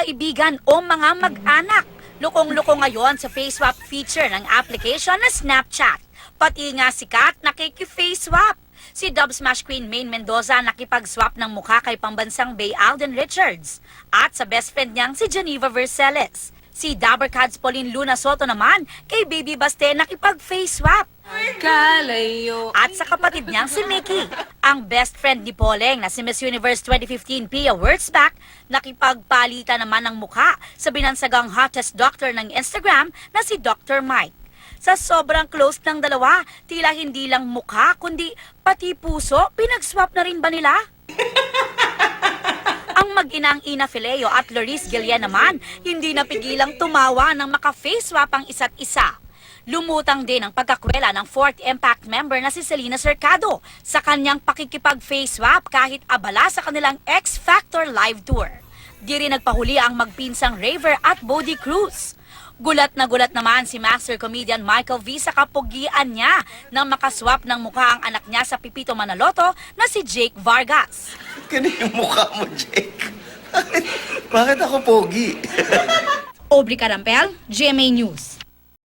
kaibigan o mga mag-anak. Lukong-luko ngayon sa face swap feature ng application na Snapchat. Pati nga sikat nakiki-face swap. Si Dub Smash Queen Maine Mendoza nakipag-swap ng mukha kay pambansang Bay Alden Richards at sa best friend niyang si Geneva Vercelles. Si Dabbercads Pauline Luna Soto naman kay Baby Baste nakipag-face swap. Kalayo. At sa kapatid niyang si Mickey, ang best friend ni Poleng na si Miss Universe 2015 Pia Wurtzbach, nakipagpalitan naman ng mukha sa binansagang hottest doctor ng Instagram na si Dr. Mike. Sa sobrang close ng dalawa, tila hindi lang mukha kundi pati puso, pinag-swap na rin ba nila? Ang mag-inang Ina Fileo at Loris Gillian naman, hindi napigilang tumawa nang maka-face swap ang isa't isa. Lumutang din ang pagkakwela ng Fourth Impact member na si Selena Cercado sa kanyang pakikipag-face swap kahit abala sa kanilang X Factor live tour. Di rin nagpahuli ang magpinsang Raver at Bodie Cruz. Gulat na gulat naman si master comedian Michael V sa kapugian niya nang makaswap ng mukha ang anak niya sa Pipito Manaloto na si Jake Vargas. Ganun yung mukha mo, Jake. Bakit ako pogi? Aubrey Carampel, GMA News.